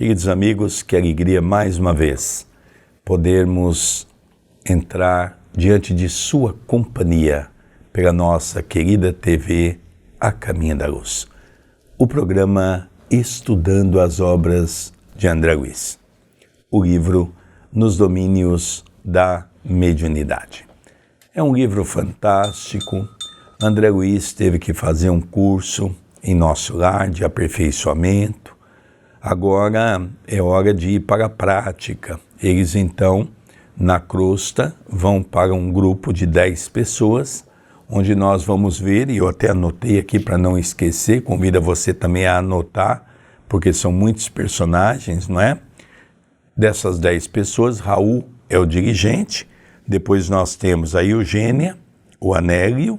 Queridos amigos, que alegria mais uma vez podermos entrar diante de sua companhia pela nossa querida TV A Caminho da Luz. O programa Estudando as Obras de André Luiz. O livro Nos Domínios da Mediunidade. É um livro fantástico. André Luiz teve que fazer um curso em nosso lar de aperfeiçoamento. Agora é hora de ir para a prática. Eles então, na crosta, vão para um grupo de 10 pessoas, onde nós vamos ver, e eu até anotei aqui para não esquecer, convido você também a anotar, porque são muitos personagens, não é? Dessas 10 pessoas, Raul é o dirigente, depois nós temos a Eugênia, o Anélio,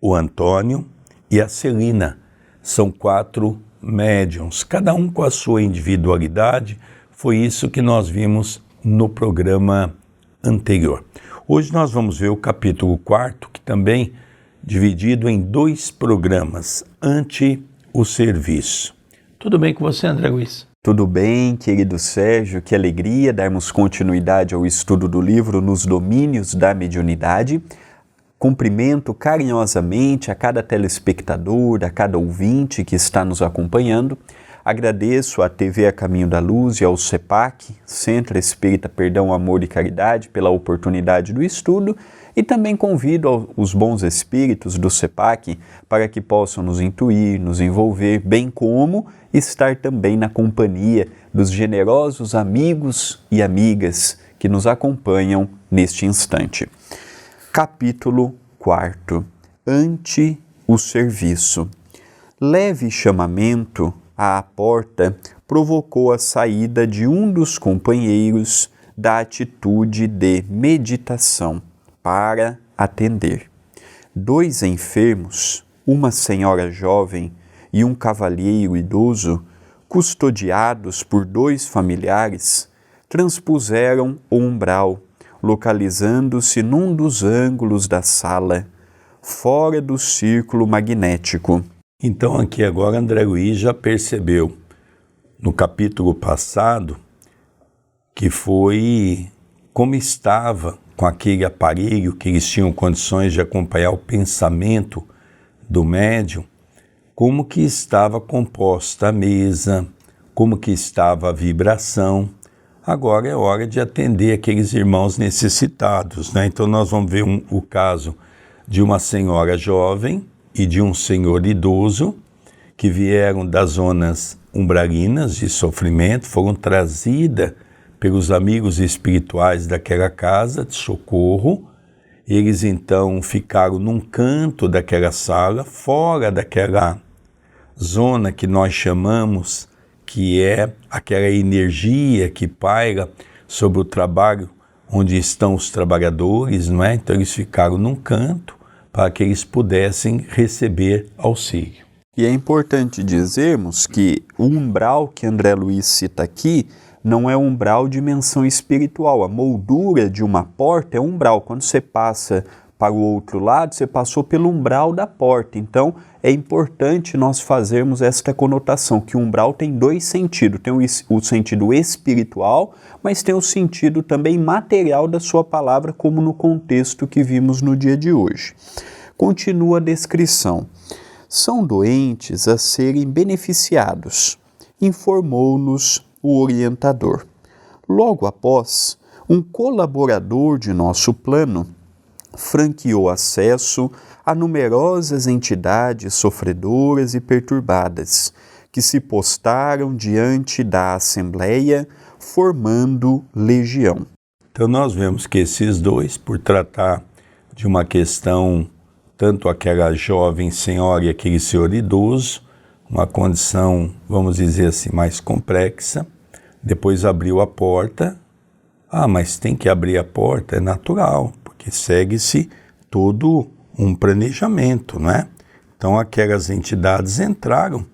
o Antônio e a Celina. São 4 médiuns, cada um com a sua individualidade. Foi isso que nós vimos no programa anterior. Hoje nós vamos ver o capítulo 4, que também dividido em 2 programas, ante o serviço. Tudo bem com você, André Luiz? Tudo bem, querido Sérgio, que alegria darmos continuidade ao estudo do livro Nos Domínios da Mediunidade. Cumprimento carinhosamente a cada telespectador, a cada ouvinte que está nos acompanhando. Agradeço à TV A Caminho da Luz e ao CEPAC, Centro Espírita Perdão, Amor e Caridade, pela oportunidade do estudo, e também convido os bons espíritos do CEPAC para que possam nos intuir, nos envolver, bem como estar também na companhia dos generosos amigos e amigas que nos acompanham neste instante. Capítulo 4. Ante o serviço. Leve chamamento à porta provocou a saída de um dos companheiros da atitude de meditação para atender. 2 enfermos, uma senhora jovem e um cavalheiro idoso, custodiados por 2 familiares, transpuseram o umbral, localizando-se num dos ângulos da sala, fora do círculo magnético. Então aqui agora André Luiz já percebeu no capítulo passado que foi como estava com aquele aparelho que eles tinham condições de acompanhar o pensamento do médium, como que estava composta a mesa, como que estava a vibração. Agora é hora de atender aqueles irmãos necessitados, né? Então nós vamos ver o caso de uma senhora jovem e de um senhor idoso que vieram das zonas umbralinas de sofrimento, foram trazidas pelos amigos espirituais daquela casa de socorro. Eles então ficaram num canto daquela sala, fora daquela zona que nós chamamos, que é aquela energia que paira sobre o trabalho onde estão os trabalhadores, não é? Então eles ficaram num canto para que eles pudessem receber auxílio. E é importante dizermos que o umbral que André Luiz cita aqui não é um umbral de dimensão espiritual. A moldura de uma porta é umbral. Quando você passa para o outro lado, você passou pelo umbral da porta. Então, é importante nós fazermos esta conotação, que o umbral tem 2 sentidos. Tem o sentido espiritual, mas tem o sentido também material da sua palavra, como no contexto que vimos no dia de hoje. Continua a descrição. São doentes a serem beneficiados, informou-nos o orientador. Logo após, um colaborador de nosso plano franqueou acesso a numerosas entidades sofredoras e perturbadas, que se postaram diante da Assembleia, formando legião. Então nós vemos que esses 2, por tratar de uma questão, tanto aquela jovem senhora e aquele senhor idoso, uma condição, vamos dizer assim, mais complexa, depois abriu a porta. Mas tem que abrir a porta, é natural, porque segue-se todo um planejamento, não é? Então aquelas entidades entraram,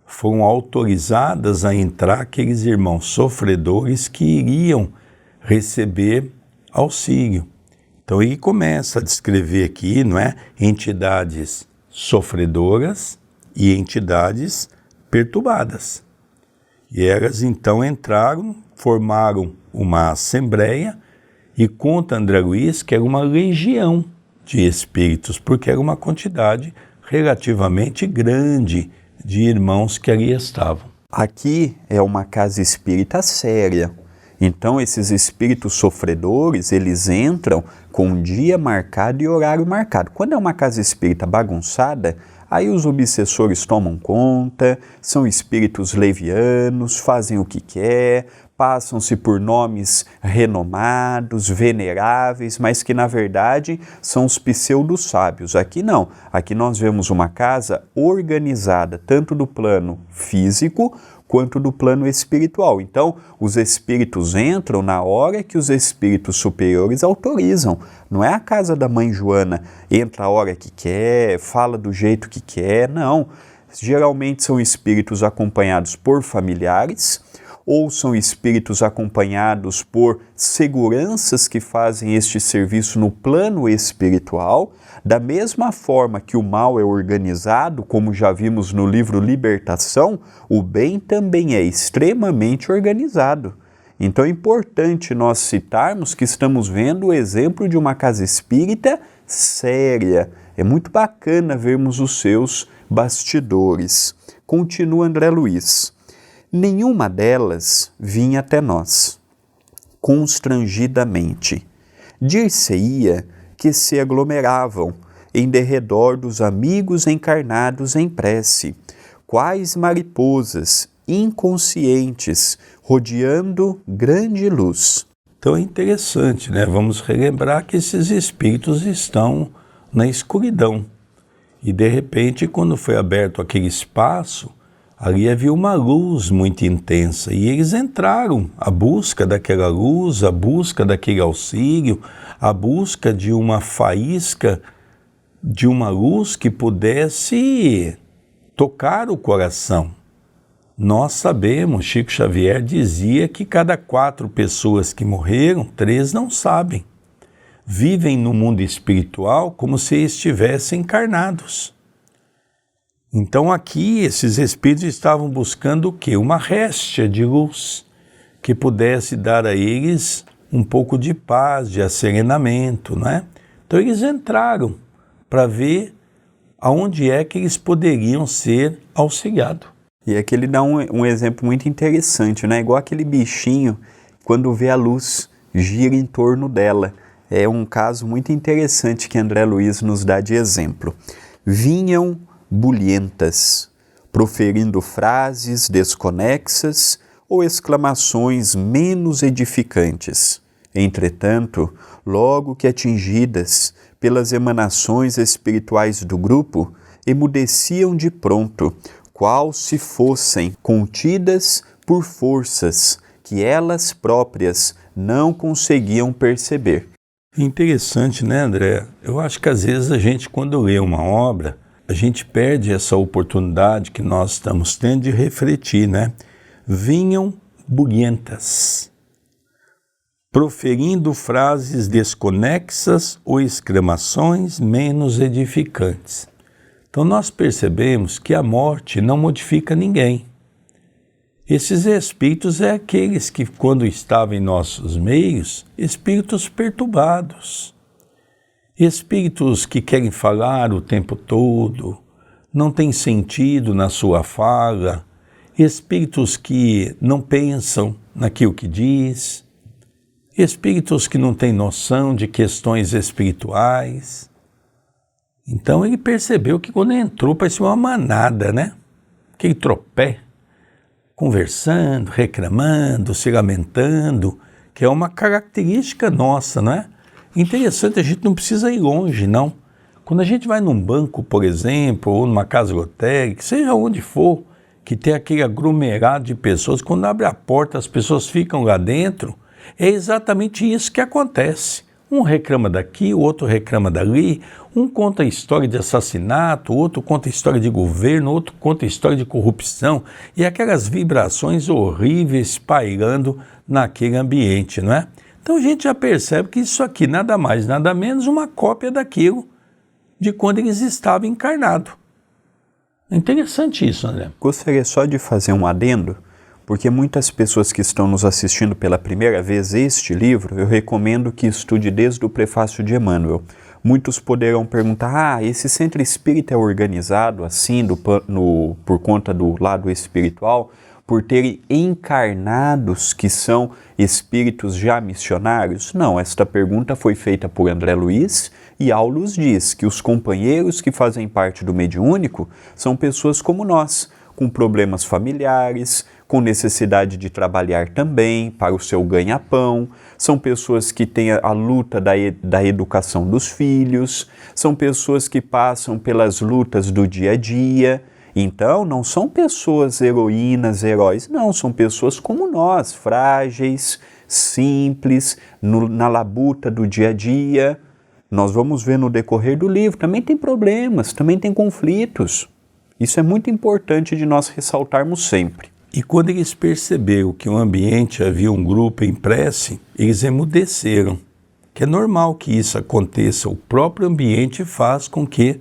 foram autorizadas a entrar aqueles irmãos sofredores que iriam receber auxílio. Então ele começa a descrever aqui, não é? Entidades sofredoras e entidades perturbadas. E elas então entraram, formaram uma assembleia e conta André Luiz que era uma legião de espíritos, porque era uma quantidade relativamente grande de irmãos que ali estavam. Aqui é uma casa espírita séria. Então esses espíritos sofredores, eles entram com um dia marcado e horário marcado. Quando é uma casa espírita bagunçada, aí os obsessores tomam conta, são espíritos levianos, fazem o que quer, passam-se por nomes renomados, veneráveis, mas que na verdade são os pseudo-sábios. Aqui não, aqui nós vemos uma casa organizada, tanto do plano físico quanto do plano espiritual. Então, os espíritos entram na hora que os espíritos superiores autorizam. Não é a casa da mãe Joana, entra a hora que quer, fala do jeito que quer, não. Geralmente são espíritos acompanhados por familiares, ou são espíritos acompanhados por seguranças que fazem este serviço no plano espiritual, da mesma forma que o mal é organizado, como já vimos no livro Libertação, o bem também é extremamente organizado. Então é importante nós citarmos que estamos vendo o exemplo de uma casa espírita séria. É muito bacana vermos os seus bastidores. Continua André Luiz. Nenhuma delas vinha até nós, constrangidamente. Dir-se-ia que se aglomeravam em derredor dos amigos encarnados em prece, quais mariposas inconscientes rodeando grande luz. Então é interessante, né? Vamos relembrar que esses espíritos estão na escuridão. E de repente, quando foi aberto aquele espaço, ali havia uma luz muito intensa e eles entraram à busca daquela luz, à busca daquele auxílio, à busca de uma faísca, de uma luz que pudesse tocar o coração. Nós sabemos, Chico Xavier dizia que cada 4 pessoas que morreram, 3 não sabem. Vivem no mundo espiritual como se estivessem encarnados. Então aqui esses espíritos estavam buscando o quê? Uma réstia de luz que pudesse dar a eles um pouco de paz, de asserenamento, né? Então eles entraram para ver aonde é que eles poderiam ser auxiliados. E aqui ele dá um exemplo muito interessante, né? Igual aquele bichinho, quando vê a luz, gira em torno dela. É um caso muito interessante que André Luiz nos dá de exemplo. Vinham bulhentas, proferindo frases desconexas ou exclamações menos edificantes. Entretanto, logo que atingidas pelas emanações espirituais do grupo, emudeciam de pronto, qual se fossem contidas por forças que elas próprias não conseguiam perceber. Interessante, né, André? Eu acho que às vezes a gente, quando lê uma obra, a gente perde essa oportunidade que nós estamos tendo de refletir, né? Vinham bulhentas, proferindo frases desconexas ou exclamações menos edificantes. Então nós percebemos que a morte não modifica ninguém. Esses espíritos é aqueles que, quando estavam em nossos meios, espíritos perturbados, espíritos que querem falar o tempo todo, não tem sentido na sua fala, espíritos que não pensam naquilo que diz, espíritos que não têm noção de questões espirituais. Então ele percebeu que quando entrou parecia uma manada, né? Aquele tropé, conversando, reclamando, se lamentando, que é uma característica nossa, não é? Interessante, a gente não precisa ir longe, não. Quando a gente vai num banco, por exemplo, ou numa casa lotérica, seja onde for, que tem aquele aglomerado de pessoas, quando abre a porta as pessoas ficam lá dentro, é exatamente isso que acontece. Um reclama daqui, o outro reclama dali, um conta a história de assassinato, o outro conta a história de governo, o outro conta a história de corrupção, e aquelas vibrações horríveis pairando naquele ambiente, não é? Então a gente já percebe que isso aqui nada mais, nada menos uma cópia daquilo de quando eles estavam encarnados. É interessante isso, André. Gostaria só de fazer um adendo, porque muitas pessoas que estão nos assistindo pela primeira vez este livro, eu recomendo que estude desde o prefácio de Emmanuel. Muitos poderão perguntar, esse centro espírita é organizado assim por conta do lado espiritual, por terem encarnados que são espíritos já missionários? Não, esta pergunta foi feita por André Luiz e Aulus diz que os companheiros que fazem parte do mediúnico são pessoas como nós, com problemas familiares, com necessidade de trabalhar também para o seu ganha-pão, são pessoas que têm a luta da educação dos filhos, são pessoas que passam pelas lutas do dia a dia. Então, não são pessoas heroínas, heróis, não, são pessoas como nós, frágeis, simples, na labuta do dia a dia. Nós vamos ver no decorrer do livro, também tem problemas, também tem conflitos. Isso é muito importante de nós ressaltarmos sempre. E quando eles perceberam que o ambiente havia um grupo em prece, eles emudeceram. Que é normal que isso aconteça, o próprio ambiente faz com que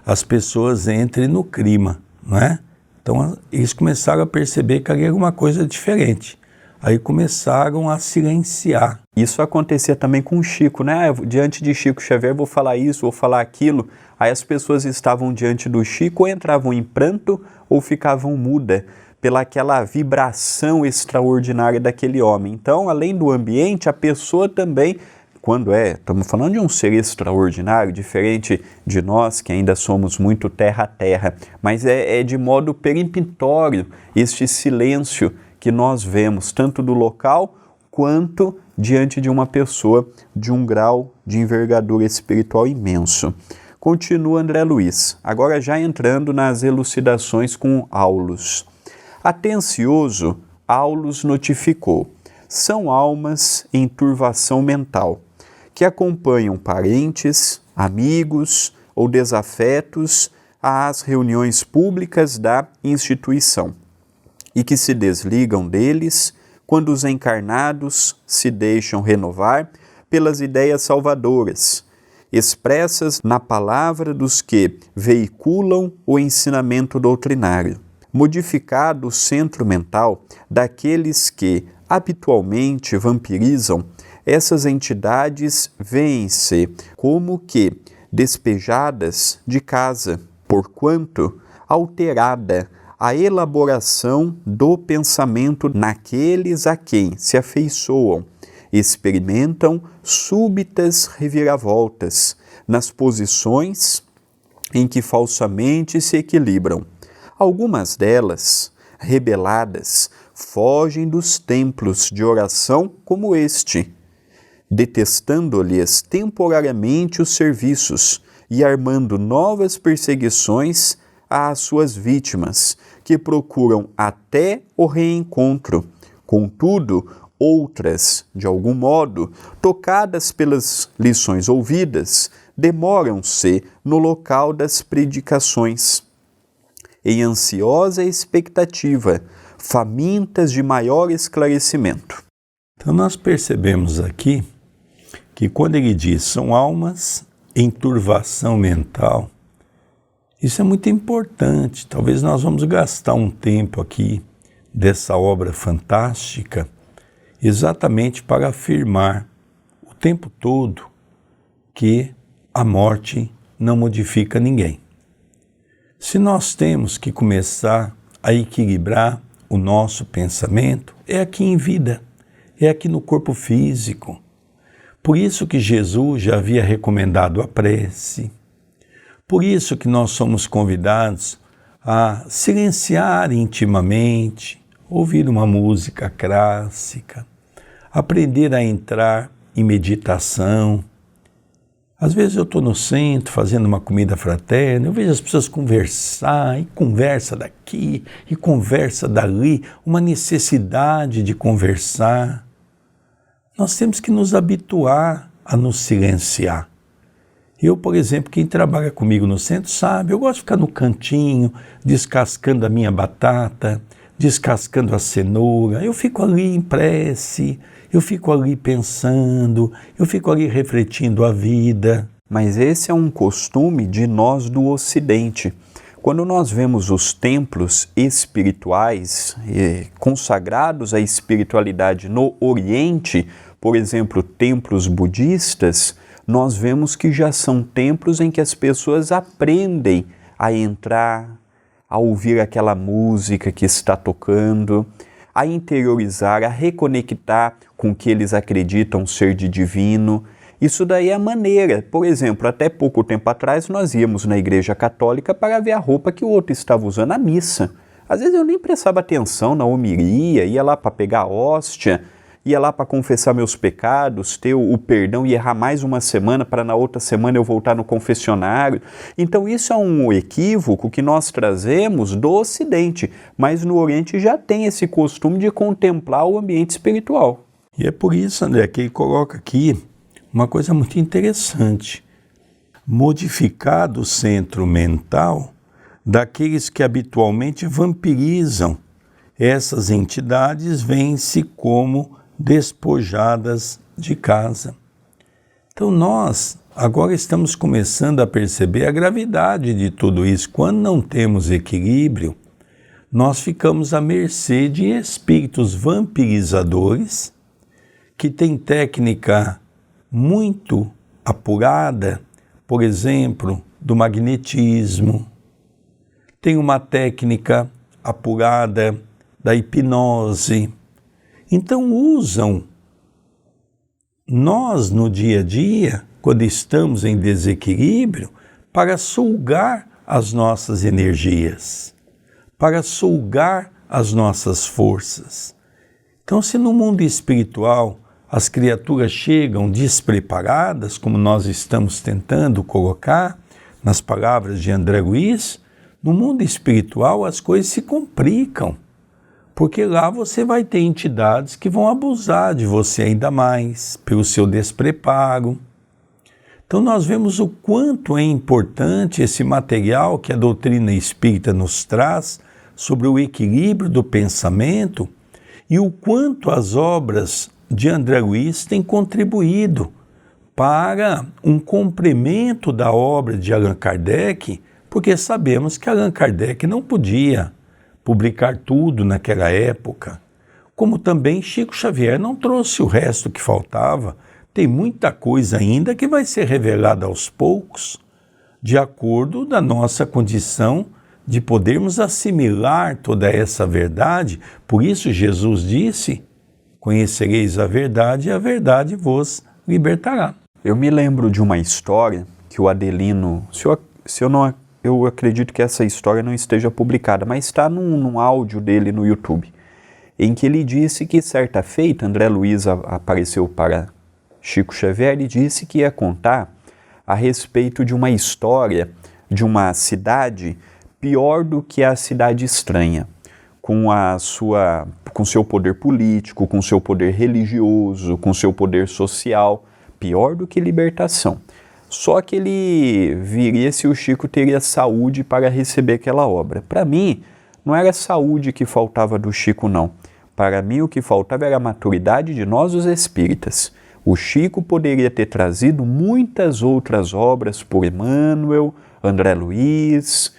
as pessoas entrem no clima, não é? Então eles começaram a perceber que havia alguma coisa diferente. Aí começaram a silenciar. Isso acontecia também com o Chico, né? Diante de Chico Xavier, vou falar isso, vou falar aquilo. Aí as pessoas estavam diante do Chico, ou entravam em pranto ou ficavam mudas pelaquela vibração extraordinária daquele homem. Então, além do ambiente, a pessoa também, estamos falando de um ser extraordinário, diferente de nós, que ainda somos muito terra a terra, mas é de modo peremptório este silêncio que nós vemos, tanto do local quanto diante de uma pessoa de um grau de envergadura espiritual imenso. Continua André Luiz, agora já entrando nas elucidações com Aulus. Atencioso, Aulus notificou, são almas em turvação mental, que acompanham parentes, amigos ou desafetos às reuniões públicas da instituição, e que se desligam deles quando os encarnados se deixam renovar pelas ideias salvadoras, expressas na palavra dos que veiculam o ensinamento doutrinário. Modificado o centro mental daqueles que habitualmente vampirizam, essas entidades veem-se como que despejadas de casa, porquanto alterada a elaboração do pensamento naqueles a quem se afeiçoam, experimentam súbitas reviravoltas nas posições em que falsamente se equilibram. Algumas delas, rebeladas, fogem dos templos de oração como este, detestando-lhes temporariamente os serviços e armando novas perseguições às suas vítimas, que procuram até o reencontro. Contudo, outras, de algum modo, tocadas pelas lições ouvidas, demoram-se no local das predicações, em ansiosa expectativa, famintas de maior esclarecimento. Então nós percebemos aqui que quando ele diz são almas em turvação mental, isso é muito importante. Talvez nós vamos gastar um tempo aqui dessa obra fantástica exatamente para afirmar o tempo todo que a morte não modifica ninguém. Se nós temos que começar a equilibrar o nosso pensamento, é aqui em vida, é aqui no corpo físico. Por isso que Jesus já havia recomendado a prece, por isso que nós somos convidados a silenciar intimamente, ouvir uma música clássica, aprender a entrar em meditação. Às vezes eu estou no centro fazendo uma comida fraterna, eu vejo as pessoas conversar, e conversa daqui, e conversa dali, uma necessidade de conversar. Nós temos que nos habituar a nos silenciar. Eu, por exemplo, quem trabalha comigo no centro sabe, eu gosto de ficar no cantinho, descascando a minha batata, descascando a cenoura, eu fico ali em prece, eu fico ali pensando, eu fico ali refletindo a vida. Mas esse é um costume de nós do Ocidente. Quando nós vemos os templos espirituais consagrados à espiritualidade no Oriente, por exemplo, templos budistas, nós vemos que já são templos em que as pessoas aprendem a entrar, a ouvir aquela música que está tocando, a interiorizar, a reconectar com o que eles acreditam ser de divino. Isso daí é a maneira. Por exemplo, até pouco tempo atrás nós íamos na igreja católica para ver a roupa que o outro estava usando na missa. Às vezes eu nem prestava atenção na homilia, ia lá para pegar a hóstia, ia lá para confessar meus pecados, ter o perdão e errar mais uma semana para na outra semana eu voltar no confessionário. Então isso é um equívoco que nós trazemos do Ocidente, mas no Oriente já tem esse costume de contemplar o ambiente espiritual. E é por isso, André, que ele coloca aqui uma coisa muito interessante. Modificar o centro mental daqueles que habitualmente vampirizam. Essas entidades vêm-se como despojadas de casa. Então nós agora estamos começando a perceber a gravidade de tudo isso. Quando não temos equilíbrio, nós ficamos à mercê de espíritos vampirizadores que têm técnica muito apurada, por exemplo, do magnetismo, tem uma técnica apurada da hipnose. Então usam nós no dia a dia, quando estamos em desequilíbrio, para sugar as nossas energias, para sugar as nossas forças. Então, se no mundo espiritual as criaturas chegam despreparadas, como nós estamos tentando colocar nas palavras de André Luiz, no mundo espiritual as coisas se complicam, porque lá você vai ter entidades que vão abusar de você ainda mais, pelo seu despreparo. Então nós vemos o quanto é importante esse material que a doutrina espírita nos traz sobre o equilíbrio do pensamento e o quanto as obras de André Luiz têm contribuído para um complemento da obra de Allan Kardec, porque sabemos que Allan Kardec não podia publicar tudo naquela época, como também Chico Xavier não trouxe o resto que faltava. Tem muita coisa ainda que vai ser revelada aos poucos, de acordo da nossa condição de podermos assimilar toda essa verdade. Por isso Jesus disse: conhecereis a verdade e a verdade vos libertará. Eu me lembro de uma história que o Adelino, eu acredito que essa história não esteja publicada, mas está num áudio dele no YouTube, em que ele disse que certa feita André Luiz apareceu para Chico Xavier e disse que ia contar a respeito de uma história de uma cidade pior do que a Cidade Estranha, com seu poder político, com seu poder religioso, com seu poder social, pior do que Libertação. Só que ele viria se o Chico teria saúde para receber aquela obra. Para mim, não era saúde que faltava do Chico, não. Para mim, o que faltava era a maturidade de nós, os espíritas. O Chico poderia ter trazido muitas outras obras por Emmanuel, André Luiz,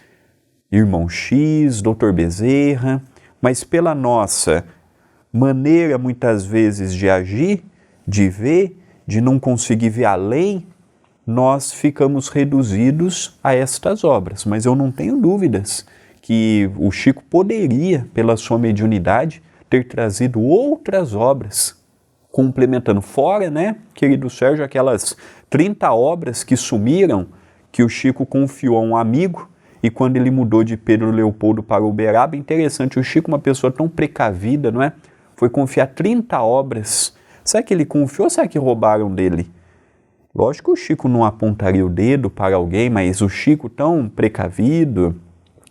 Irmão X, Dr. Bezerra, mas pela nossa maneira, muitas vezes, de agir, de ver, de não conseguir ver além, nós ficamos reduzidos a estas obras. Mas eu não tenho dúvidas que o Chico poderia, pela sua mediunidade, ter trazido outras obras, complementando. Fora, né, querido Sérgio, aquelas 30 obras que sumiram, que o Chico confiou a um amigo, e quando ele mudou de Pedro Leopoldo para Uberaba, interessante, o Chico, uma pessoa tão precavida, não é? Foi confiar 30 obras. Será que ele confiou ou será que roubaram dele? Lógico que o Chico não apontaria o dedo para alguém, mas o Chico tão precavido,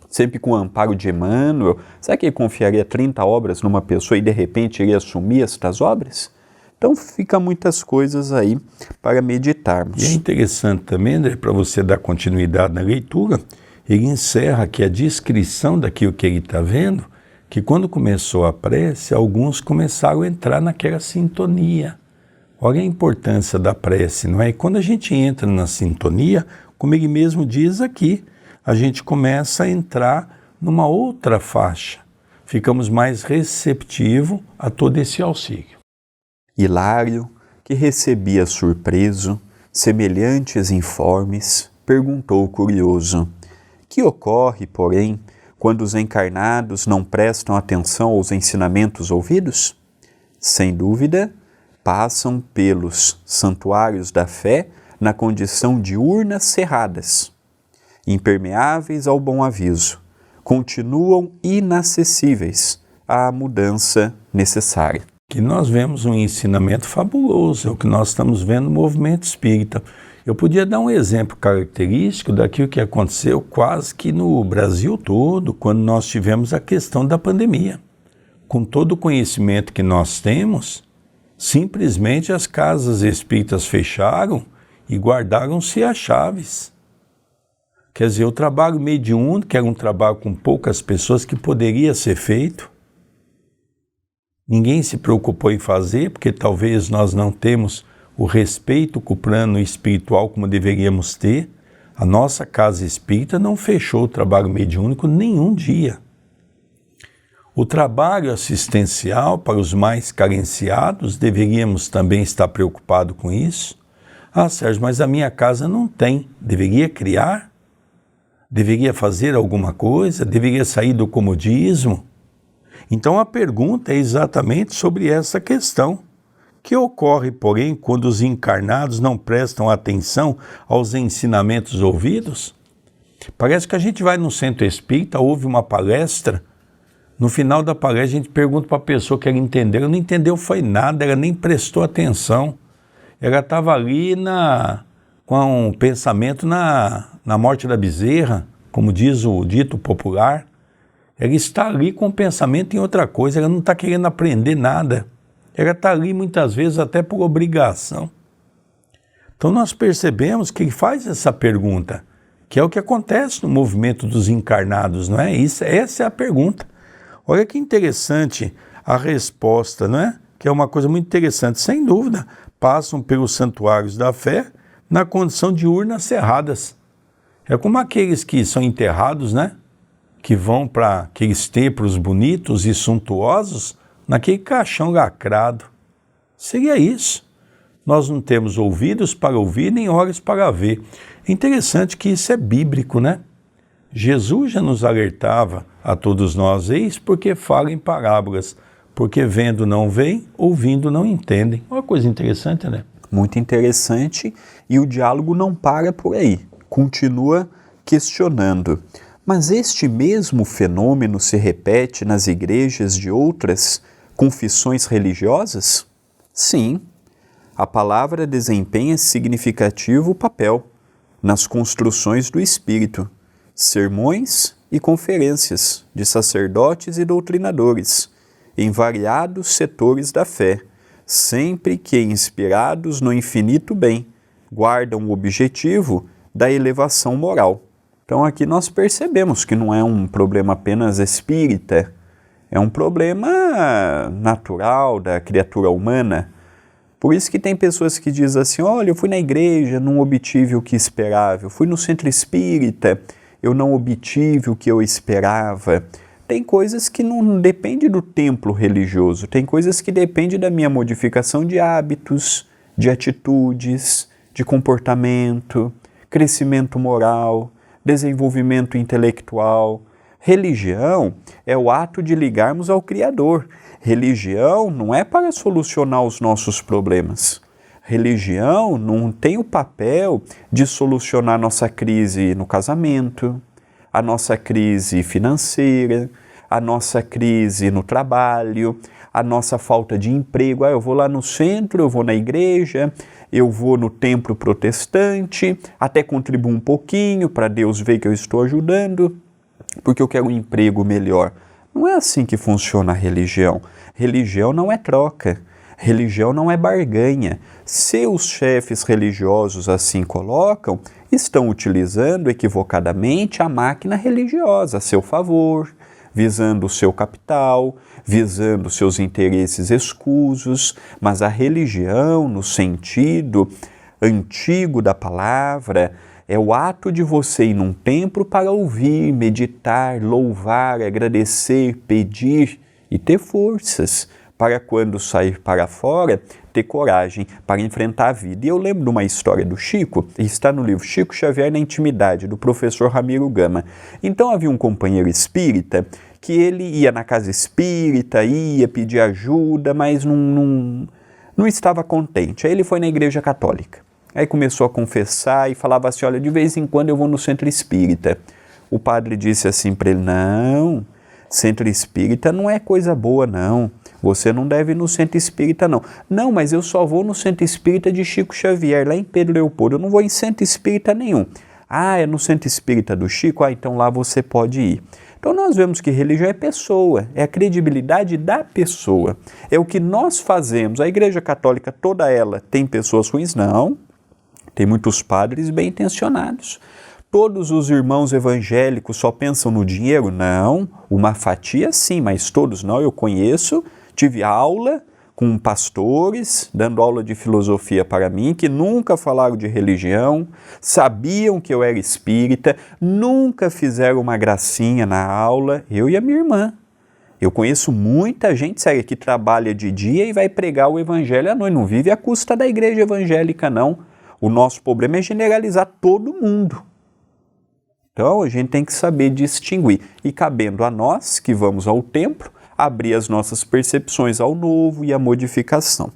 sempre com o amparo de Emmanuel, será que ele confiaria 30 obras numa pessoa e de repente iria assumir estas obras? Então fica muitas coisas aí para meditarmos. E é interessante também, André, para você dar continuidade na leitura, ele encerra aqui a descrição daquilo que ele está vendo, que quando começou a prece, alguns começaram a entrar naquela sintonia. Olha a importância da prece, não é? E quando a gente entra na sintonia, como ele mesmo diz aqui, a gente começa a entrar numa outra faixa. Ficamos mais receptivos a todo esse auxílio. Hilário, que recebia surpreso semelhantes informes, perguntou curioso: que ocorre, porém, quando os encarnados não prestam atenção aos ensinamentos ouvidos? Sem dúvida, passam pelos santuários da fé na condição de urnas cerradas, impermeáveis ao bom aviso, continuam inacessíveis à mudança necessária. Que nós vemos um ensinamento fabuloso, é o que nós estamos vendo no movimento espírita. Eu podia dar um exemplo característico daquilo que aconteceu quase que no Brasil todo, quando nós tivemos a questão da pandemia. Com todo o conhecimento que nós temos, simplesmente as casas espíritas fecharam e guardaram-se as chaves. Quer dizer, o trabalho mediúnico, que era um trabalho com poucas pessoas, que poderia ser feito, ninguém se preocupou em fazer, porque talvez nós não temos o respeito com o plano espiritual como deveríamos ter. A nossa casa espírita não fechou o trabalho mediúnico nenhum dia. O trabalho assistencial para os mais carenciados, deveríamos também estar preocupados com isso. Ah, Sérgio, mas a minha casa não tem. Deveria criar? Deveria fazer alguma coisa? Deveria sair do comodismo? Então a pergunta é exatamente sobre essa questão. Que ocorre, porém, quando os encarnados não prestam atenção aos ensinamentos ouvidos? Parece que a gente vai no centro espírita, ouve uma palestra, no final da palestra a gente pergunta para a pessoa que ela entendeu, ela não entendeu foi nada, ela nem prestou atenção. Ela estava ali com um pensamento na morte da bezerra, como diz o dito popular. Ela está ali com o pensamento em outra coisa, ela não está querendo aprender nada. Ela está ali muitas vezes até por obrigação. Então nós percebemos que ele faz essa pergunta, que é o que acontece no movimento dos encarnados, não é? Essa é a pergunta. Olha que interessante a resposta, não é? Que é uma coisa muito interessante. Sem dúvida, passam pelos santuários da fé na condição de urnas cerradas. É como aqueles que são enterrados, né? Que vão para aqueles templos bonitos e suntuosos, naquele caixão lacrado. Seria isso. Nós não temos ouvidos para ouvir, nem olhos para ver. É interessante que isso é bíblico, né? Jesus já nos alertava a todos nós: eis porque fala em parábolas, porque vendo não veem, ouvindo não entendem. Uma coisa interessante, né? Muito interessante, e o diálogo não para por aí, continua questionando. Mas este mesmo fenômeno se repete nas igrejas de outras confissões religiosas? Sim, a palavra desempenha significativo papel nas construções do espírito, sermões e conferências de sacerdotes e doutrinadores, em variados setores da fé, sempre que inspirados no infinito bem, guardam o objetivo da elevação moral. Então aqui nós percebemos que não é um problema apenas espírita, é um problema natural da criatura humana. Por isso que tem pessoas que dizem assim: olha, eu fui na igreja, não obtive o que esperava, eu fui no centro espírita, eu não obtive o que eu esperava. Tem coisas que não dependem do templo religioso, tem coisas que dependem da minha modificação de hábitos, de atitudes, de comportamento, crescimento moral, desenvolvimento intelectual. Religião é o ato de ligarmos ao Criador. Religião não é para solucionar os nossos problemas. Religião não tem o papel de solucionar nossa crise no casamento, a nossa crise financeira, a nossa crise no trabalho, a nossa falta de emprego. Eu vou lá no centro, eu vou na igreja, eu vou no templo protestante, até contribuo um pouquinho para Deus ver que eu estou ajudando, porque eu quero um emprego melhor. Não é assim que funciona a religião. Religião não é troca. Religião não é barganha. Se os chefes religiosos assim colocam, estão utilizando equivocadamente a máquina religiosa a seu favor, visando o seu capital, visando seus interesses escusos, mas a religião, no sentido antigo da palavra, É o ato de você ir num templo para ouvir, meditar, louvar, agradecer, pedir e ter forças para quando sair para fora, ter coragem para enfrentar a vida. E eu lembro de uma história do Chico, está no livro Chico Xavier na Intimidade, do professor Ramiro Gama. Então havia um companheiro espírita que ele ia na casa espírita, ia pedir ajuda, mas não estava contente. Aí ele foi na igreja católica. Aí começou a confessar e falava assim, olha, de vez em quando eu vou no centro espírita. O padre disse assim para ele, não, centro espírita não é coisa boa não, você não deve ir no centro espírita não. Não, mas eu só vou no centro espírita de Chico Xavier, lá em Pedro Leopoldo, eu não vou em centro espírita nenhum. Ah, é no centro espírita do Chico? Ah, então lá você pode ir. Então nós vemos que religião é pessoa, é a credibilidade da pessoa, é o que nós fazemos. A Igreja Católica toda ela tem pessoas ruins? Não, tem muitos padres bem intencionados. Todos os irmãos evangélicos só pensam no dinheiro? Não, uma fatia sim, mas todos não. Eu conheço, tive aula com pastores, dando aula de filosofia para mim, que nunca falaram de religião, sabiam que eu era espírita, nunca fizeram uma gracinha na aula, eu e a minha irmã. Eu conheço muita gente, sério, que trabalha de dia e vai pregar o evangelho à noite, não vive à custa da igreja evangélica, não. O nosso problema é generalizar todo mundo. Então a gente tem que saber distinguir. E cabendo a nós, que vamos ao templo, abrir as nossas percepções ao novo e à modificação.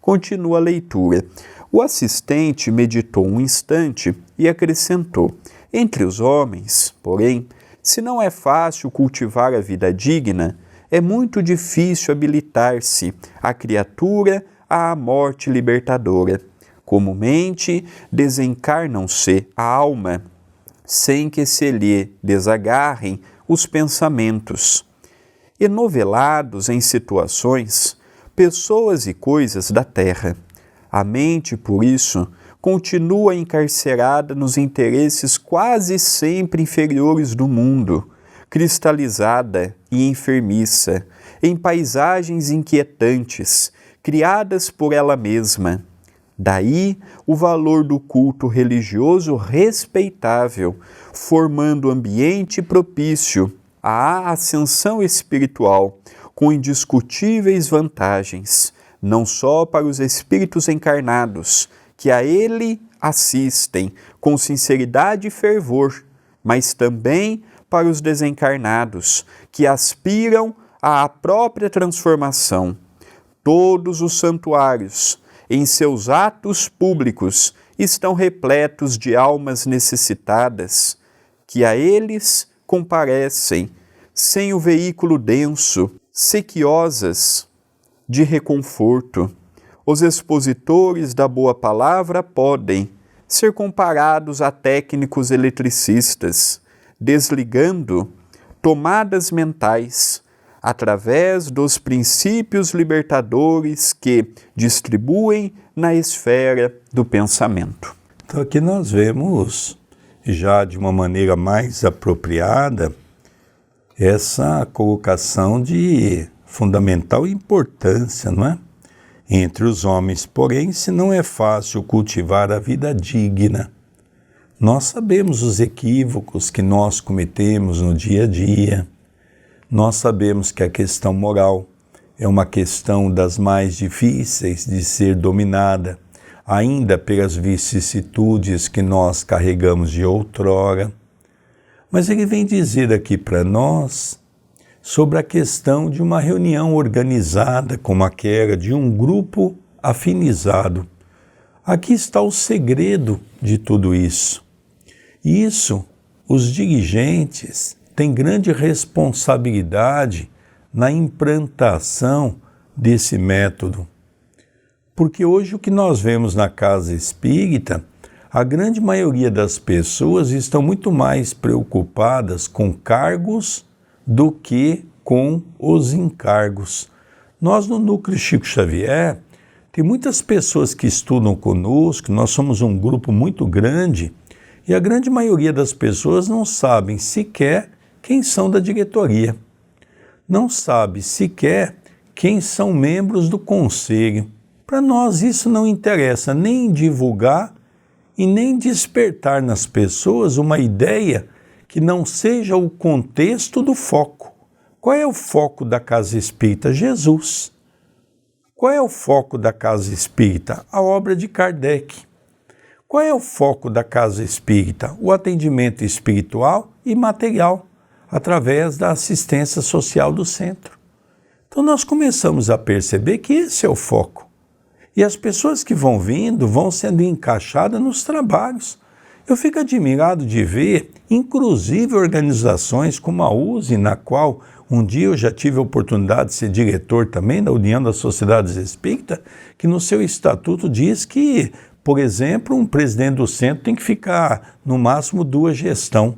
Continua a leitura. O assistente meditou um instante e acrescentou, entre os homens, porém, se não é fácil cultivar a vida digna, é muito difícil habilitar-se a criatura à morte libertadora. Comumente, desencarnam-se a alma, sem que se lhe desagarrem os pensamentos. Enovelados em situações, pessoas e coisas da terra. A mente, por isso, continua encarcerada nos interesses quase sempre inferiores do mundo, cristalizada e enfermiça, em paisagens inquietantes, criadas por ela mesma. Daí o valor do culto religioso respeitável, formando ambiente propício à ascensão espiritual, com indiscutíveis vantagens, não só para os espíritos encarnados, que a ele assistem com sinceridade e fervor, mas também para os desencarnados, que aspiram à própria transformação. Todos os santuários, em seus atos públicos, estão repletos de almas necessitadas, que a eles comparecem, sem o veículo denso, sequiosas de reconforto. Os expositores da boa palavra podem ser comparados a técnicos eletricistas, desligando tomadas mentais, através dos princípios libertadores que distribuem na esfera do pensamento. Então aqui nós vemos, já de uma maneira mais apropriada, essa colocação de fundamental importância, não é? Entre os homens, porém, se não é fácil cultivar a vida digna. Nós sabemos os equívocos que nós cometemos no dia a dia. Nós sabemos que a questão moral é uma questão das mais difíceis de ser dominada, ainda pelas vicissitudes que nós carregamos de outrora. Mas ele vem dizer aqui para nós sobre a questão de uma reunião organizada como aquela de um grupo afinizado. Aqui está o segredo de tudo isso. Isso, os dirigentes têm grande responsabilidade na implantação desse método. Porque hoje o que nós vemos na casa espírita, a grande maioria das pessoas estão muito mais preocupadas com cargos do que com os encargos. Nós no Núcleo Chico Xavier, tem muitas pessoas que estudam conosco, nós somos um grupo muito grande, e a grande maioria das pessoas não sabem sequer quem são da diretoria. Não sabe sequer quem são membros do conselho. Para nós isso não interessa nem divulgar e nem despertar nas pessoas uma ideia que não seja o contexto do foco. Qual é o foco da casa espírita? Jesus. Qual é o foco da casa espírita? A obra de Kardec. Qual é o foco da casa espírita? O atendimento espiritual e material, através da assistência social do centro. Então nós começamos a perceber que esse é o foco. E as pessoas que vão vindo vão sendo encaixadas nos trabalhos. Eu fico admirado de ver, inclusive, organizações como a USE, na qual um dia eu já tive a oportunidade de ser diretor também da União das Sociedades Espíritas, que no seu estatuto diz que, por exemplo, um presidente do centro tem que ficar, no máximo, 2 gestões.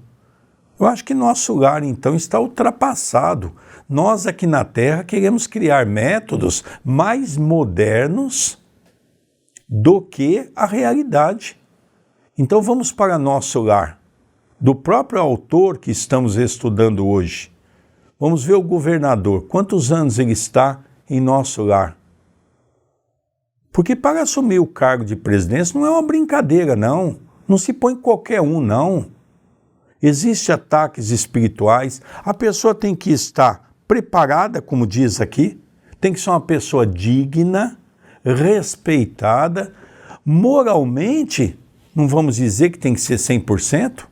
Eu acho que nosso lar, então, está ultrapassado. Nós, aqui na Terra, queremos criar métodos mais modernos do que a realidade. Então, vamos para nosso lar. Do próprio autor que estamos estudando hoje. Vamos ver o governador. Quantos anos ele está em nosso lar? Porque para assumir o cargo de presidência não é uma brincadeira, não. Não se põe qualquer um, não. Existem ataques espirituais. A pessoa tem que estar preparada, como diz aqui. Tem que ser uma pessoa digna, respeitada. Moralmente, não vamos dizer que tem que ser 100%,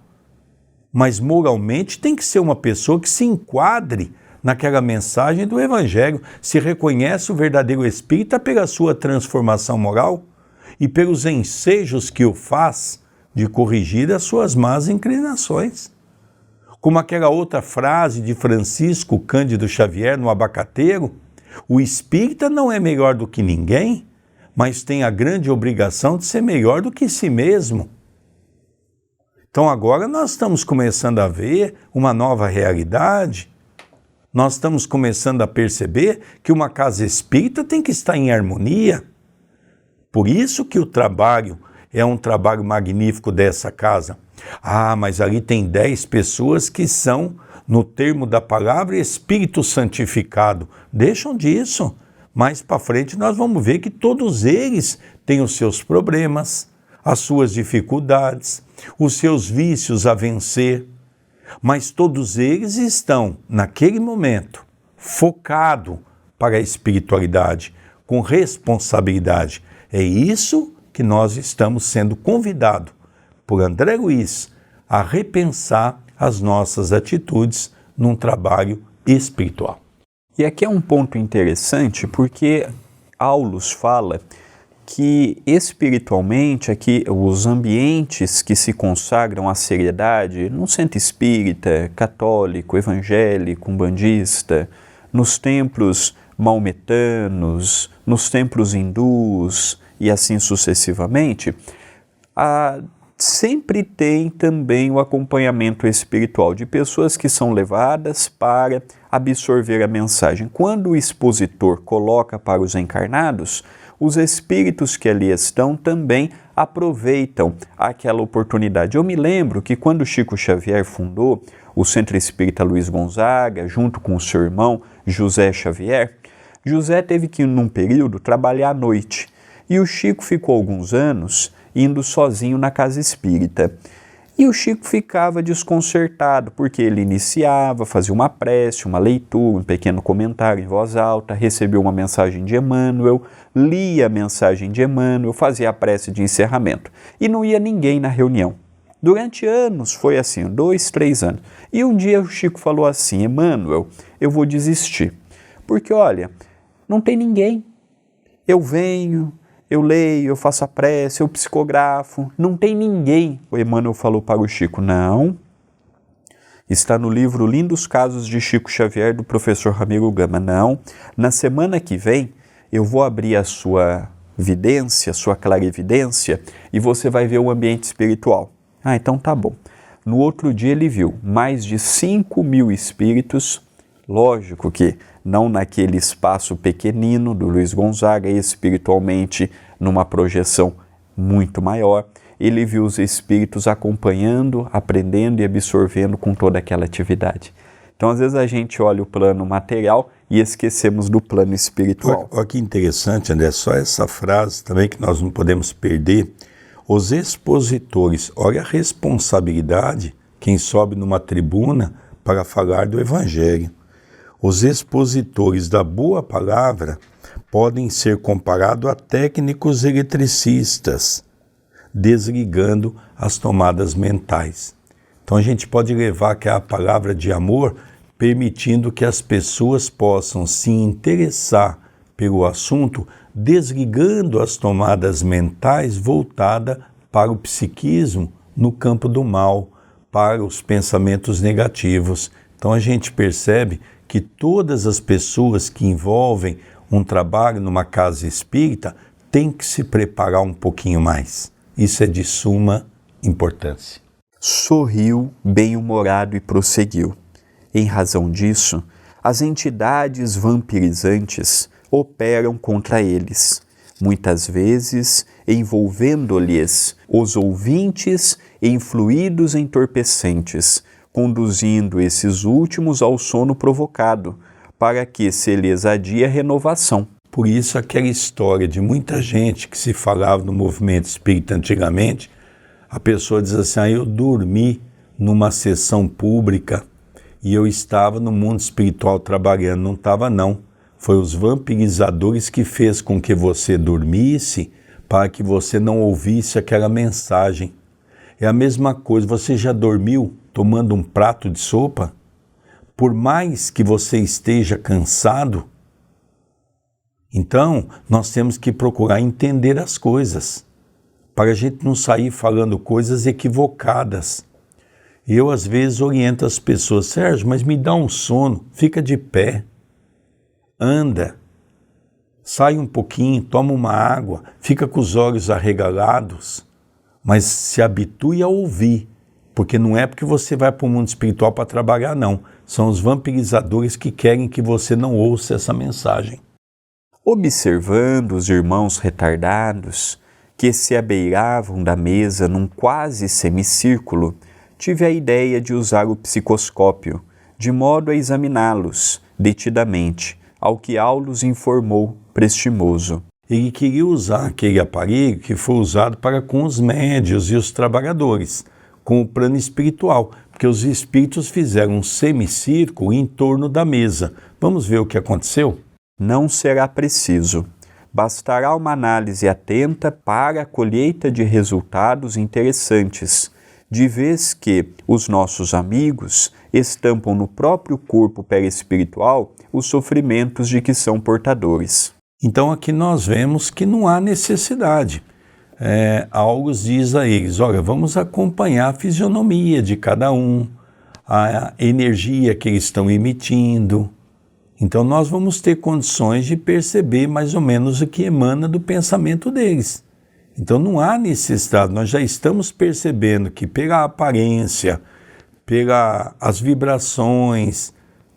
mas moralmente tem que ser uma pessoa que se enquadre naquela mensagem do Evangelho, se reconhece o verdadeiro espírita pela sua transformação moral e pelos ensejos que o faz de corrigir as suas más inclinações. Como aquela outra frase de Francisco Cândido Xavier no Abacateiro, o espírita não é melhor do que ninguém, mas tem a grande obrigação de ser melhor do que si mesmo. Então agora nós estamos começando a ver uma nova realidade. Nós estamos começando a perceber que uma casa espírita tem que estar em harmonia. Por isso que o trabalho é um trabalho magnífico dessa casa. Ah, mas ali tem 10 pessoas que são, no termo da palavra, espírito santificado. Deixam disso. Mais para frente nós vamos ver que todos eles têm os seus problemas, as suas dificuldades, os seus vícios a vencer. Mas todos eles estão, naquele momento, focados para a espiritualidade, com responsabilidade. É isso que nós estamos sendo convidados por André Luiz a repensar as nossas atitudes num trabalho espiritual. E aqui é um ponto interessante porque Aulus fala que espiritualmente aqui os ambientes que se consagram à seriedade, no centro espírita, católico, evangélico, umbandista, nos templos maometanos, nos templos hindus e assim sucessivamente, sempre tem também o acompanhamento espiritual de pessoas que são levadas para absorver a mensagem. Quando o expositor coloca para os encarnados, os espíritos que ali estão também aproveitam aquela oportunidade. Eu me lembro que quando Chico Xavier fundou o Centro Espírita Luiz Gonzaga, junto com o seu irmão José Xavier, José teve que, num período, trabalhar à noite. E o Chico ficou alguns anos indo sozinho na casa espírita. E o Chico ficava desconcertado, porque ele iniciava, fazia uma prece, uma leitura, um pequeno comentário em voz alta, recebeu uma mensagem de Emmanuel, lia a mensagem de Emmanuel, fazia a prece de encerramento. E não ia ninguém na reunião. Durante anos foi assim, 2, 3 anos. E um dia o Chico falou assim: Emmanuel, eu vou desistir. Porque olha, não tem ninguém. Eu venho, eu leio, eu faço a prece, eu psicografo, não tem ninguém. O Emmanuel falou para o Chico: não, está no livro Lindos Casos de Chico Xavier, do professor Ramiro Gama. Não, na semana que vem eu vou abrir a sua vidência, sua clarividência, e você vai ver o ambiente espiritual. Ah, então tá bom. No outro dia ele viu mais de 5.000 espíritos, lógico que não naquele espaço pequenino do Luiz Gonzaga, espiritualmente numa projeção muito maior. Ele viu os espíritos acompanhando, aprendendo e absorvendo com toda aquela atividade. Então, às vezes a gente olha o plano material e esquecemos do plano espiritual. Olha que interessante, André, só essa frase também que nós não podemos perder. Os expositores, olha a responsabilidade, quem sobe numa tribuna para falar do Evangelho. Os expositores da boa palavra podem ser comparados a técnicos eletricistas, desligando as tomadas mentais. Então a gente pode levar aquela palavra de amor, permitindo que as pessoas possam se interessar pelo assunto, desligando as tomadas mentais voltadas para o psiquismo no campo do mal, para os pensamentos negativos. Então a gente percebe que todas as pessoas que envolvem um trabalho numa casa espírita têm que se preparar um pouquinho mais. Isso é de suma importância. Sorriu bem-humorado e prosseguiu. Em razão disso, as entidades vampirizantes operam contra eles, muitas vezes envolvendo-lhes os ouvintes em fluidos entorpecentes, conduzindo esses últimos ao sono provocado, para que se lhes adie a renovação. Por isso aquela história de muita gente que se falava no movimento espírita antigamente, a pessoa diz assim, eu dormi numa sessão pública e eu estava no mundo espiritual trabalhando. Não estava não. Foi os vampirizadores que fez com que você dormisse para que você não ouvisse aquela mensagem. É a mesma coisa, você já dormiu tomando um prato de sopa? Por mais que você esteja cansado, então nós temos que procurar entender as coisas, para a gente não sair falando coisas equivocadas. Eu às vezes oriento as pessoas, Sérgio, mas me dá um sono, fica de pé. Anda, sai um pouquinho, toma uma água, fica com os olhos arregalados, mas se habitue a ouvir, porque não é porque você vai para o mundo espiritual para trabalhar, não. São os vampirizadores que querem que você não ouça essa mensagem. Observando os irmãos retardados, que se abeiravam da mesa num quase semicírculo, tive a ideia de usar o psicoscópio, de modo a examiná-los detidamente, ao que Aulus informou prestimoso. Ele queria usar aquele aparelho que foi usado para com os médios e os trabalhadores, com o plano espiritual, porque os espíritos fizeram um semicírculo em torno da mesa. Vamos ver o que aconteceu? Não será preciso. Bastará uma análise atenta para a colheita de resultados interessantes, de vez que os nossos amigos estampam no próprio corpo perispiritual os sofrimentos de que são portadores. Então aqui nós vemos que não há necessidade. August diz a eles, olha, vamos acompanhar a fisionomia de cada um, a energia que eles estão emitindo. Então nós vamos ter condições de perceber mais ou menos o que emana do pensamento deles. Então não há necessidade, nós já estamos percebendo que pela aparência, pelas vibrações,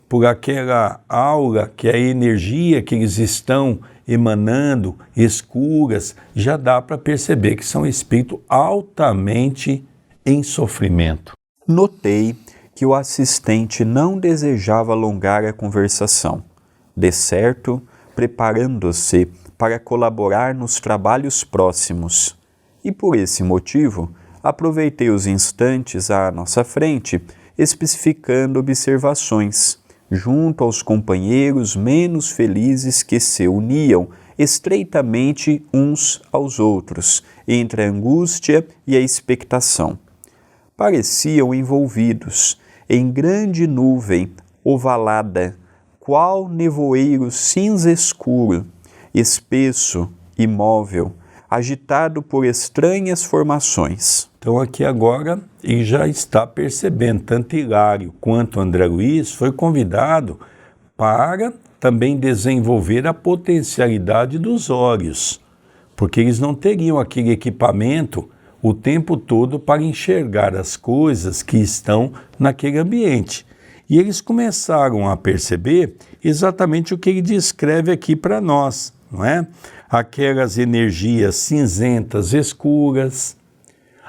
por aquela aura, que é a energia que eles estão emanando, escuras, já dá para perceber que são espíritos altamente em sofrimento. Notei que o assistente não desejava alongar a conversação, de certo, preparando-se para colaborar nos trabalhos próximos. E por esse motivo, aproveitei os instantes à nossa frente, especificando observações, junto aos companheiros menos felizes que se uniam estreitamente uns aos outros, entre a angústia e a expectação. Pareciam envolvidos em grande nuvem ovalada, qual nevoeiro cinza escuro, espesso, imóvel, agitado por estranhas formações. Então aqui agora ele já está percebendo, tanto Hilário quanto André Luiz foi convidado para também desenvolver a potencialidade dos olhos, porque eles não teriam aquele equipamento o tempo todo para enxergar as coisas que estão naquele ambiente. E eles começaram a perceber exatamente o que ele descreve aqui para nós, não é? Aquelas energias cinzentas, escuras,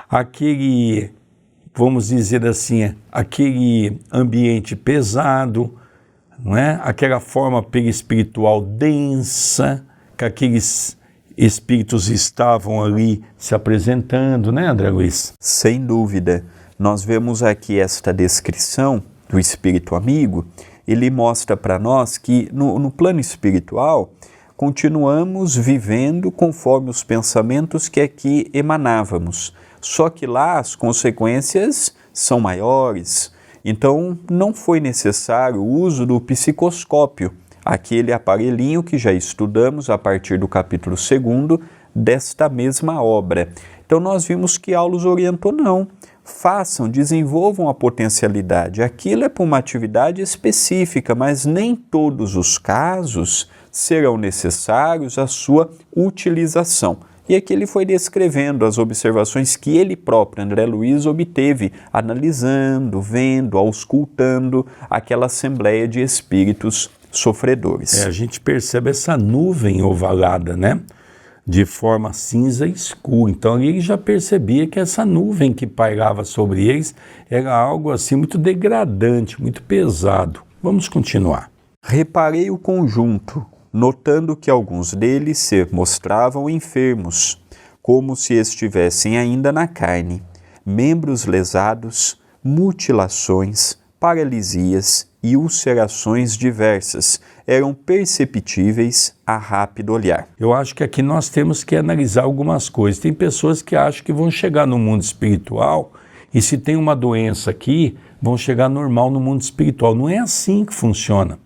aquele, vamos dizer assim, aquele ambiente pesado, não é? Aquela forma perispiritual densa, com aqueles espíritos estavam ali se apresentando, né, André Luiz? Sem dúvida. Nós vemos aqui esta descrição do espírito amigo. Ele mostra para nós que no plano espiritual continuamos vivendo conforme os pensamentos que aqui emanávamos. Só que lá as consequências são maiores. Então não foi necessário o uso do psicoscópio, aquele aparelhinho que já estudamos a partir do capítulo 2 desta mesma obra. Então nós vimos que Aulos orientou não. Façam, desenvolvam a potencialidade. Aquilo é para uma atividade específica, mas nem todos os casos serão necessários a sua utilização. E aqui ele foi descrevendo as observações que ele próprio, André Luiz, obteve, analisando, vendo, auscultando aquela assembleia de espíritos sofredores. A gente percebe essa nuvem ovalada, né? De forma cinza escura. Então ele já percebia que essa nuvem que pairava sobre eles era algo assim muito degradante, muito pesado. Vamos continuar. Reparei o conjunto, notando que alguns deles se mostravam enfermos, como se estivessem ainda na carne, membros lesados, mutilações, paralisias e ulcerações diversas eram perceptíveis a rápido olhar. Eu acho que aqui nós temos que analisar algumas coisas. Tem pessoas que acham que vão chegar no mundo espiritual e se tem uma doença aqui, vão chegar normal no mundo espiritual. Não é assim que funciona.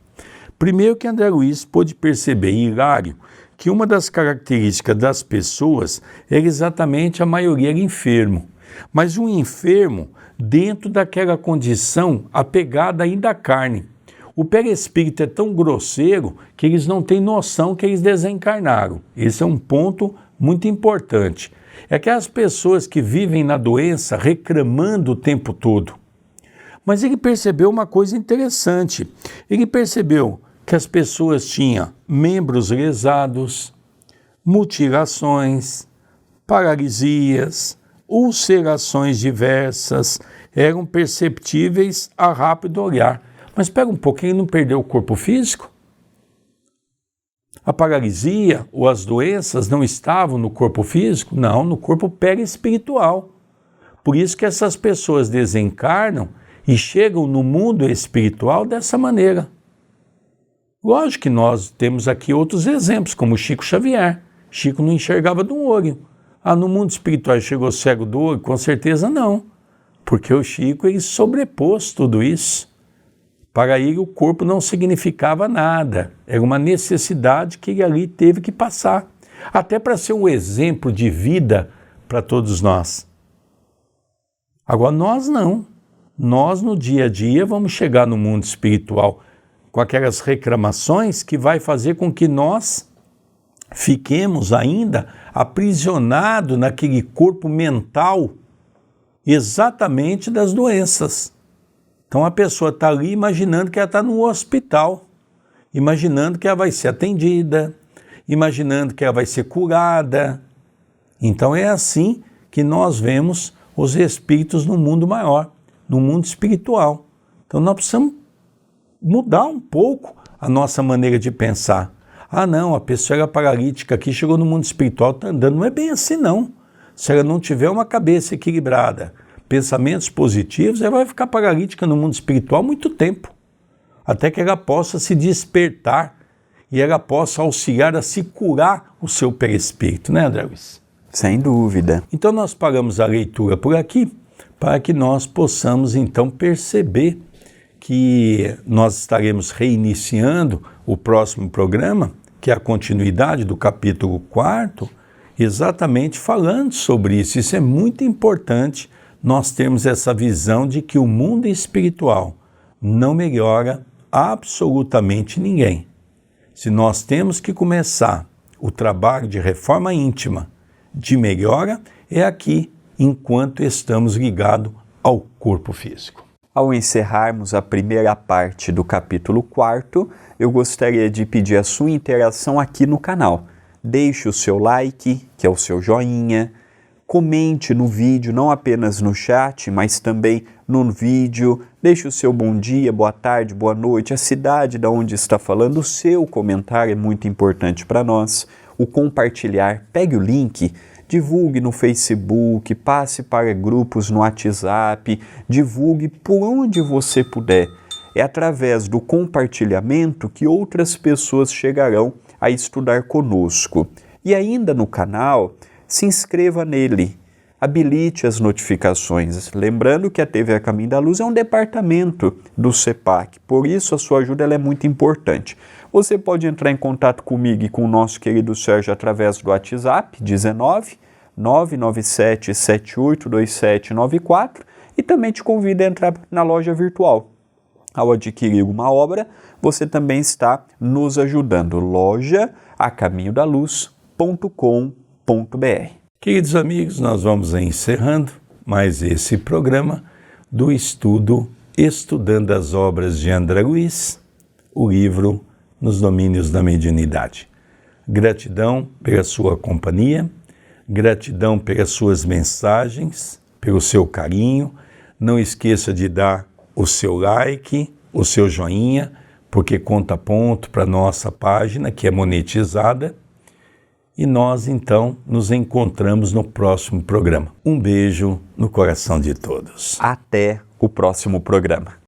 Primeiro que André Luiz pôde perceber, Hilário, que uma das características das pessoas era exatamente a maioria era enfermo. Mas um enfermo dentro daquela condição apegada ainda à carne. O perispírito é tão grosseiro que eles não têm noção que eles desencarnaram. Esse é um ponto muito importante. É que as pessoas que vivem na doença reclamando o tempo todo. Mas ele percebeu uma coisa interessante. Ele percebeu que as pessoas tinham membros lesados, mutilações, paralisias, ulcerações diversas, eram perceptíveis a rápido olhar. Mas espera um pouquinho, ele não perdeu o corpo físico? A paralisia ou as doenças não estavam no corpo físico? Não, no corpo perispiritual. Por isso que essas pessoas desencarnam e chegam no mundo espiritual dessa maneira. Lógico que nós temos aqui outros exemplos, como Chico Xavier. Chico não enxergava de um olho. No mundo espiritual chegou cego do olho? Com certeza não, porque o Chico ele sobrepôs tudo isso. Para ele o corpo não significava nada, era uma necessidade que ele ali teve que passar, até para ser um exemplo de vida para todos nós. Agora nós não, nós no dia a dia vamos chegar no mundo espiritual com aquelas reclamações que vai fazer com que nós fiquemos ainda aprisionados naquele corpo mental exatamente das doenças. Então a pessoa está ali imaginando que ela está no hospital, imaginando que ela vai ser atendida, imaginando que ela vai ser curada. Então é assim que nós vemos os espíritos no mundo maior, no mundo espiritual. Então nós precisamos mudar um pouco a nossa maneira de pensar. Não, a pessoa era paralítica aqui, chegou no mundo espiritual, está andando. Não é bem assim, não. Se ela não tiver uma cabeça equilibrada, pensamentos positivos, ela vai ficar paralítica no mundo espiritual muito tempo, até que ela possa se despertar e ela possa auxiliar a se curar o seu perispírito, né, André Luiz? Sem dúvida. Então nós paramos a leitura por aqui, para que nós possamos então perceber que nós estaremos reiniciando o próximo programa, que é a continuidade do capítulo 4, exatamente falando sobre isso. Isso é muito importante, nós termos essa visão de que o mundo espiritual não melhora absolutamente ninguém. Se nós temos que começar o trabalho de reforma íntima, de melhora, é aqui, enquanto estamos ligados ao corpo físico. Ao encerrarmos a primeira parte do capítulo 4, eu gostaria de pedir a sua interação aqui no canal. Deixe o seu like, que é o seu joinha, comente no vídeo, não apenas no chat, mas também no vídeo, deixe o seu bom dia, boa tarde, boa noite, a cidade de onde está falando, o seu comentário é muito importante para nós. o compartilhar. Pegue o link, divulgue no Facebook, passe para grupos no WhatsApp, divulgue por onde você puder. É através do compartilhamento que outras pessoas chegarão a estudar conosco. E ainda no canal, se inscreva nele, habilite as notificações. Lembrando que a TV A Caminho da Luz é um departamento do CEPAC, por isso a sua ajuda ela é muito importante. Você pode entrar em contato comigo e com o nosso querido Sérgio através do WhatsApp 19 997 782794 e também te convido a entrar na loja virtual. Ao adquirir uma obra, você também está nos ajudando. Loja acaminhodaluz.com.br. Queridos amigos, nós vamos encerrando mais esse programa do estudo Estudando as Obras de André Luiz, o livro Nos Domínios da Mediunidade. Gratidão pela sua companhia, gratidão pelas suas mensagens, pelo seu carinho. Não esqueça de dar o seu like, o seu joinha, porque conta ponto para a nossa página, que é monetizada. E nós, então, nos encontramos no próximo programa. Um beijo no coração de todos. Até o próximo programa.